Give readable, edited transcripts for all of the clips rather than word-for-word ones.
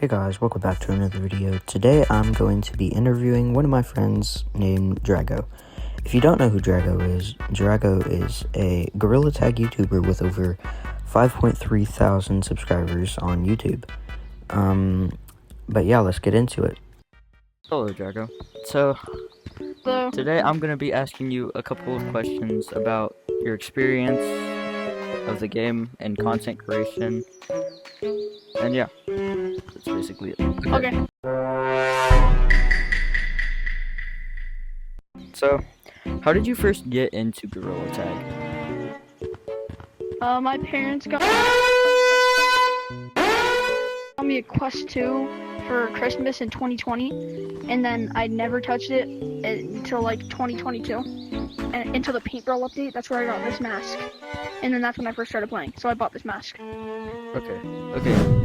Hey guys, welcome back to another video. Today I'm going to be interviewing one of my friends named Drago. If you don't know who Drago is a Gorilla Tag YouTuber with over 5.3 thousand subscribers on YouTube. But yeah, let's get into it. Hello Drago. So, today I'm going to be asking you a couple of questions about your experience of the game and content creation. And yeah, that's basically it. Okay. So, how did you first get into Gorilla Tag? My parents got me a Quest 2 for Christmas in 2020, and then I never touched it until like 2022, and until the paintball update. That's where I got this mask, and then that's when I first started playing. So I bought this mask. Okay.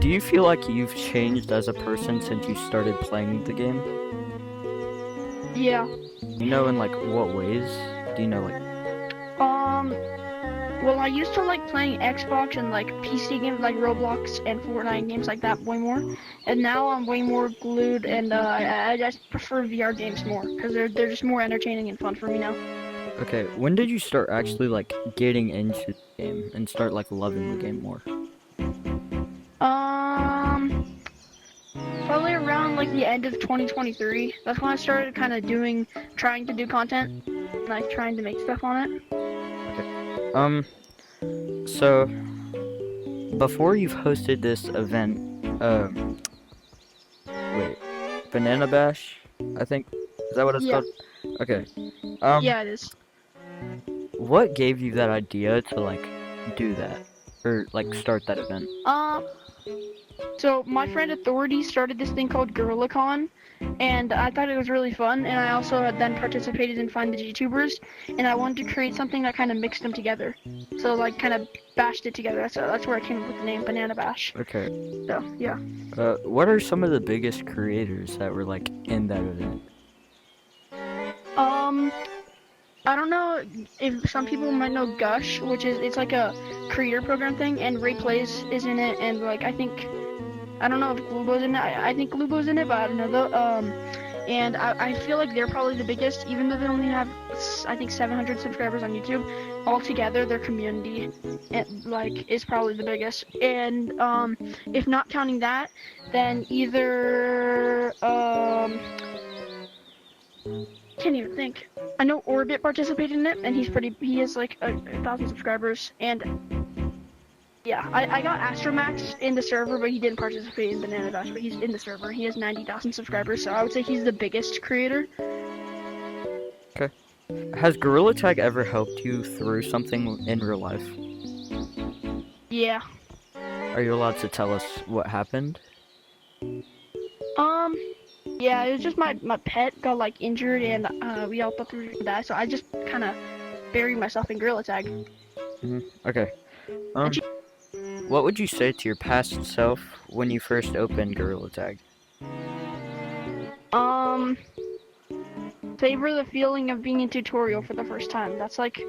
Do you feel like you've changed as a person since you started playing the game? Yeah. You know, in like what ways? Do you know like? Well, I used to like playing Xbox and like PC games like Roblox and Fortnite games like that way more, and now I'm way more glued, and I just prefer VR games more because they're just more entertaining and fun for me now. Okay, when did you start actually like getting into the game and start like loving the game more? Probably around like the end of 2023. That's when I started kind of trying to do content, like trying to make stuff on it. So before you've hosted this event, Banana Bash, I think, is that what it's called? Okay. Yeah, it is. What gave you that idea to like do that or like start that event? So my friend Authority started this thing called GorillaCon, and I thought it was really fun, and I also had then participated in Find the YouTubers, and I wanted to create something that kind of mixed them together. So like kind of bashed it together. That's where I came up with the name Banana Bash. Okay. So, yeah. What are some of the biggest creators that were like in that event? I don't know if some people might know Gush, which is it's like a creator program thing, and Ray Plays is in it, and like I don't know if Glubo's in it. I think Glubo's in it, but I don't know though. And I feel like they're probably the biggest, even though they only have I think 700 subscribers on YouTube. Altogether, their community is probably the biggest. And if not counting that, then either can't even think. I know Orbit participated in it, and he has like 1,000 subscribers, and yeah, I got Astromax in the server, but he didn't participate in Banana Bash, but he's in the server. He has 90,000 subscribers, so I would say he's the biggest creator. Okay. Has Gorilla Tag ever helped you through something in real life? Yeah. Are you allowed to tell us what happened? Yeah, it was just my pet got like injured, and we all thought we were gonna die, so I just kind of buried myself in Gorilla Tag. Okay. What would you say to your past self when you first opened Gorilla Tag? Savor the feeling of being in tutorial for the first time. That's like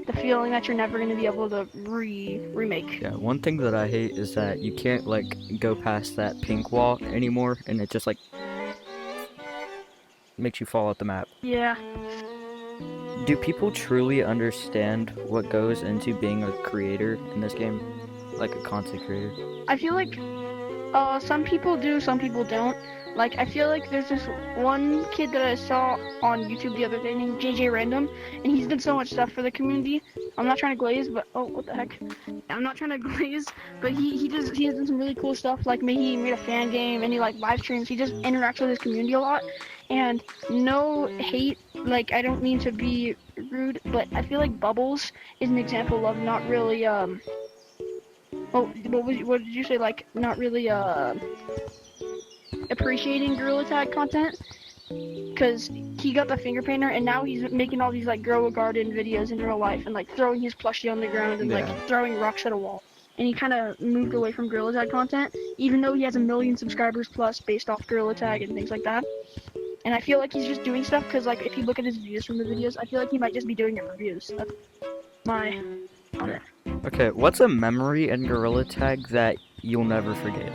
the feeling that you're never gonna be able to remake. Yeah, one thing that I hate is that you can't like go past that pink wall anymore, and it just like makes you fall out the map. Yeah. Do people truly understand what goes into being a creator in this game? Like a content creator? I feel like some people do, some people don't. Like, I feel like there's this one kid that I saw on YouTube the other day named JJ Random, and he's done so much stuff for the community. I'm not trying to glaze, but oh, what the heck? I'm not trying to glaze, but he has done some really cool stuff. Like, he made a fan game, and he like live streams. He just interacts with his community a lot, and no hate. Like, I don't mean to be rude, but I feel like Bubbles is an example of not really what did you say? Like, not really appreciating Gorilla Tag content, because he got the finger painter, and now he's making all these like grow a garden videos in real life, and like throwing his plushie on the ground, and like throwing rocks at a wall. And he kind of moved away from Gorilla Tag content, even though he has 1 million subscribers plus based off Gorilla Tag and things like that. And I feel like he's just doing stuff because, like, if you look at his views from the videos, I feel like he might just be doing it for views. That's my Okay, what's a memory in Gorilla Tag that you'll never forget?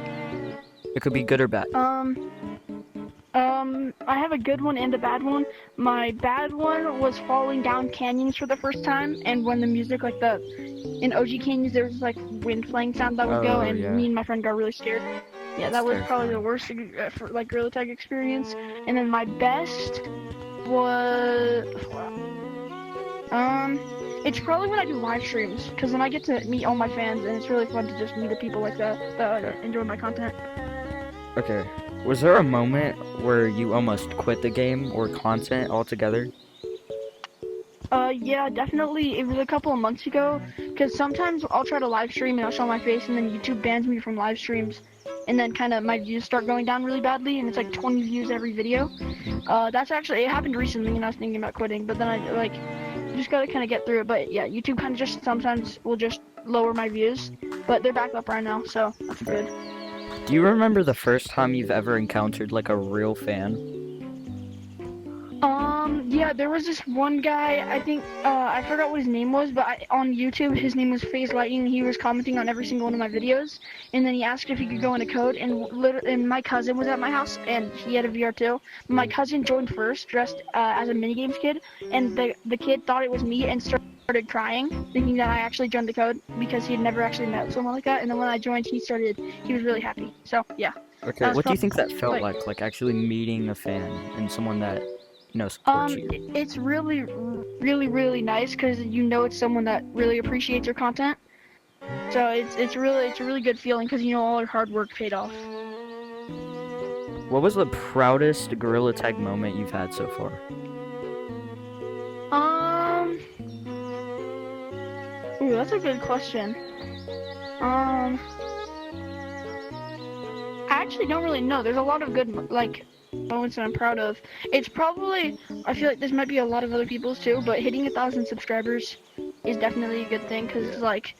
It could be good or bad. I have a good one and a bad one. My bad one was falling down canyons for the first time, and when the music, like in OG Canyons, there was like wind playing sound that would go, and yeah. me and my friend got really scared. Yeah, that was probably the worst for like Gorilla Tag experience. And then my best was, it's probably when I do live streams, because then I get to meet all my fans, and it's really fun to just meet the people like that enjoy my content. Okay. Was there a moment where you almost quit the game or content altogether? Yeah, definitely. It was a couple of months ago, because sometimes I'll try to live stream and I'll show my face, and then YouTube bans me from live streams, and then kind of my views start going down really badly, and it's like 20 views every video. That's actually, it happened recently, and I was thinking about quitting, but then I just gotta kind of get through it. But yeah, YouTube kind of just sometimes will just lower my views, but they're back up right now, so that's good. Do you remember the first time you've ever encountered like a real fan? Yeah, there was this one guy, I think, I forgot what his name was, but on YouTube, his name was FaZe Lightning. He was commenting on every single one of my videos, and then he asked if he could go into code, and my cousin was at my house, and he had a VR too. My cousin joined first, dressed as a minigames kid, and the kid thought it was me and started crying, thinking that I actually joined the code, because he had never actually met someone like that, and then when I joined, he was really happy, so yeah. Okay, what do you think that felt like actually meeting a fan and someone that, you know, supports you? It's really, really, really nice, because you know it's someone that really appreciates your content. So it's a really good feeling, because you know all your hard work paid off. What was the proudest Gorilla Tag moment you've had so far? Ooh, that's a good question. I actually don't really know. There's a lot of good moments that I'm proud of. It's probably, I feel like this might be a lot of other people's too, but hitting 1,000 subscribers is definitely a good thing, because like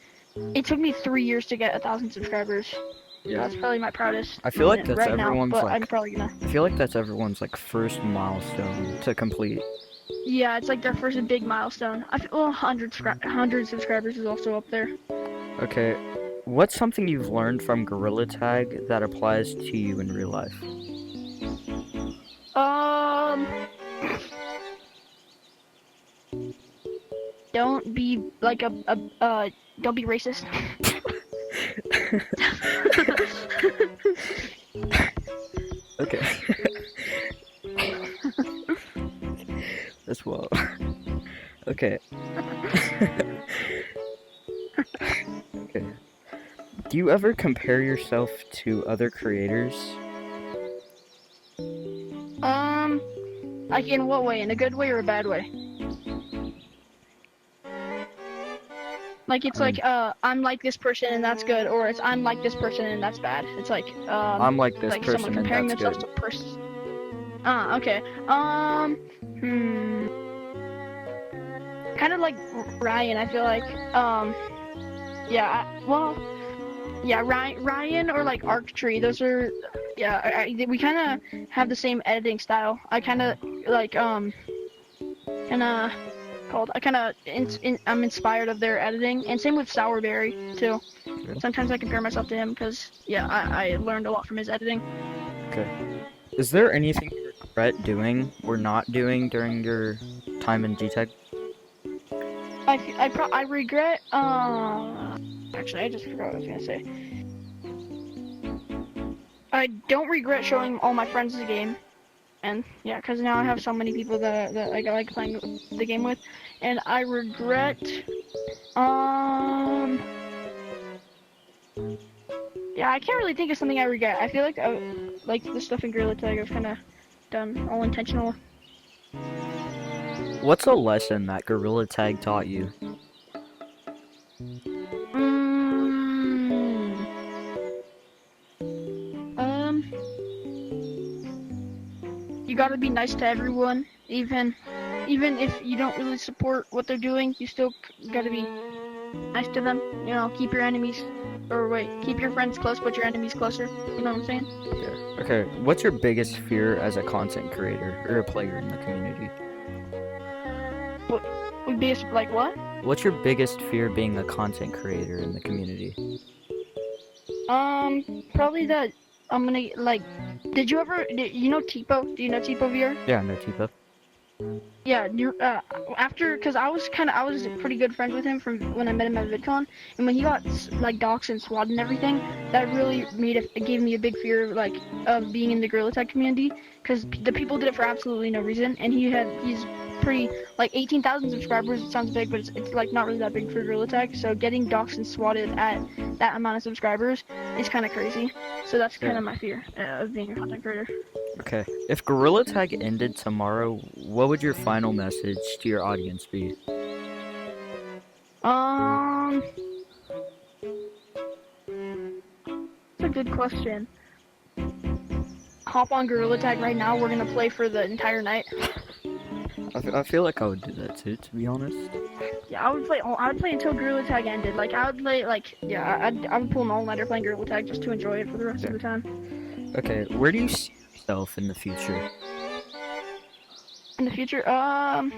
it took me 3 years to get 1,000 subscribers. Yeah. That's probably my proudest. I feel like that's right everyone's now, but I'm probably gonna. I feel like that's everyone's like first milestone to complete. Yeah, it's like their first big milestone. 100 subscribers is also up there. Okay, what's something you've learned from Gorilla Tag that applies to you in real life? Don't be like don't be racist. Okay. That's well. Okay. Okay. Do you ever compare yourself to other creators? Like in what way? In a good way or a bad way? Like it's like I'm like this person and that's good, or it's I'm like this person and that's bad. It's like I'm like this like person someone and comparing that's themselves good. to person. Okay. Kind of like Ryan. I feel like Ryan or like Arctree. Those are we kind of have the same editing style. I kind of like I'm inspired of their editing, and same with Sourberry too. Yeah. Sometimes I compare myself to him because I learned a lot from his editing. Okay. Is there anything you regret doing or not doing during your time in GTAG? I regret actually I just forgot what I was gonna say. I don't regret showing all my friends the game, and yeah, because now I have so many people that I like playing the game with, and I regret yeah, I can't really think of something I regret. I feel like the stuff in Gorilla Tag I've kind of done all intentional. What's a lesson that Gorilla Tag taught you? You gotta be nice to everyone, even if you don't really support what they're doing. You still gotta be nice to them. You know, keep your friends close, but your enemies closer. You know what I'm saying? Yeah. Okay. What's your biggest fear as a content creator or a player in the community? Like what? What's your biggest fear being a content creator in the community? Probably that I'm gonna like. Did you you know Tipo? Do you know Tipo VR? Yeah, no Tifa. Yeah, after, cause I was pretty good friends with him from when I met him at VidCon, and when he got like doxxed and swatted and everything, that really it gave me a big fear of being in the Gorilla Tag community, cause the people did it for absolutely no reason, and he's pretty like 18,000 subscribers. It sounds big, but it's like not really that big for Gorilla Tag. So getting doxxed and swatted at that amount of subscribers is kind of crazy. So that's kind of my fear of being a content creator. Okay. If Gorilla Tag ended tomorrow, what would your final message to your audience be? That's a good question. Hop on Gorilla Tag right now. We're gonna play for the entire night. I feel like I would do that too, to be honest. Yeah, I would play until Gorilla Tag ended. Like I would play I would pull an all-nighter playing Gorilla Tag just to enjoy it for the rest of the time. Okay, where do you see yourself in the future? In the future, I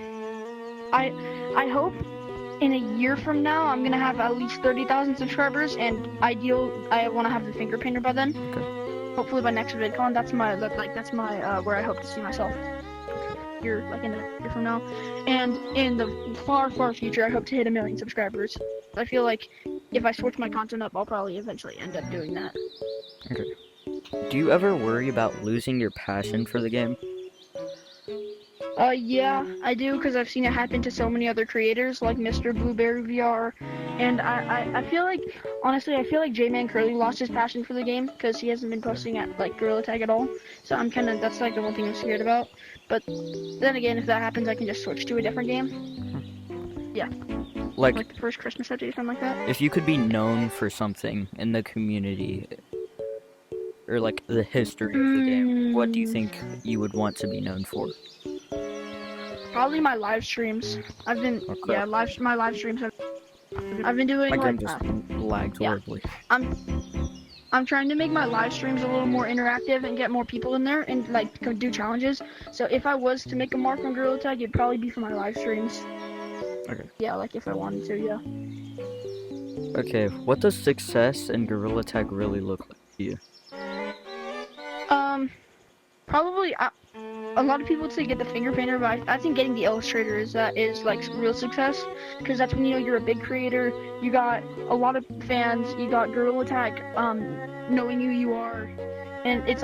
hope in a year from now I'm gonna have at least 30,000 subscribers, and I want to have the finger painter by then. Okay. Hopefully by next VidCon. That's my where I hope to see myself. Year, like in a year from now, and in the far future I hope to hit 1 million subscribers. I feel like if I switch my content up, I'll probably eventually end up doing that. Okay. Do you ever worry about losing your passion for the game? Yeah, I do, because I've seen it happen to so many other creators like Mr. Blueberry VR, and I feel like, honestly, I feel like J-Man Curly lost his passion for the game because he hasn't been posting at like Gorilla Tag at all. So that's like the one thing I'm scared about. But then again, if that happens, I can just switch to a different game. Yeah. Like the first Christmas update or something like that. If you could be known for something in the community, or like the history of the game, what do you think you would want to be known for? Probably my live streams. My live streams. I've been doing My game like. just lagged horribly. I'm trying to make my live streams a little more interactive and get more people in there and like do challenges. So if I was to make a mark on Gorilla Tag, it'd probably be for my live streams. Okay. Yeah, like if I wanted to, yeah. Okay, what does success in Gorilla Tag really look like to you? Probably a lot of people would say get the finger painter, but I think getting the illustrator is like real success, because that's when you're a big creator, you got a lot of fans, you got Gorilla Tag knowing who you are, and it's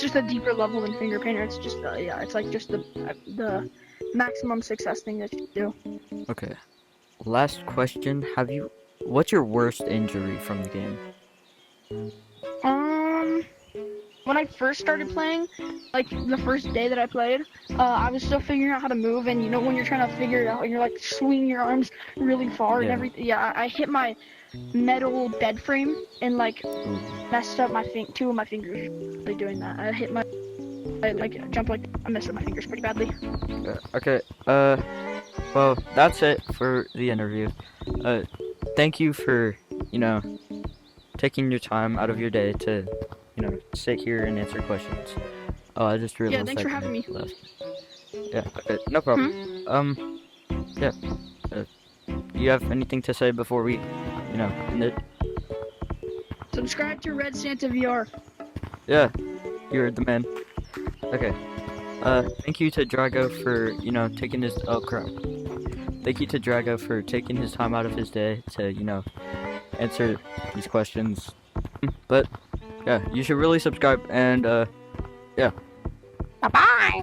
just a deeper level than finger painter. It's just it's like just the maximum success thing that you do. Okay. Last question, what's your worst injury from the game? When I first started playing, like the first day that I played, I was still figuring out how to move, and when you're trying to figure it out and you're like swinging your arms really far and everything, I hit my metal bed frame and like messed up two of my fingers by doing that. I messed up my fingers pretty badly. Okay, well, that's it for the interview. Thank you for, taking your time out of your day to, sit here and answer questions. Oh, I just realized. Yeah, thanks for having me. Yeah, okay, no problem. Yeah. Do you have anything to say before we, end it? Subscribe to Red Santa VR. Yeah, you're the man. Okay. Thank you to Drago for, taking his, oh crap. Thank you to Drago for taking his time out of his day to, answer these questions. But, yeah, you should really subscribe, and, yeah. Bye-bye!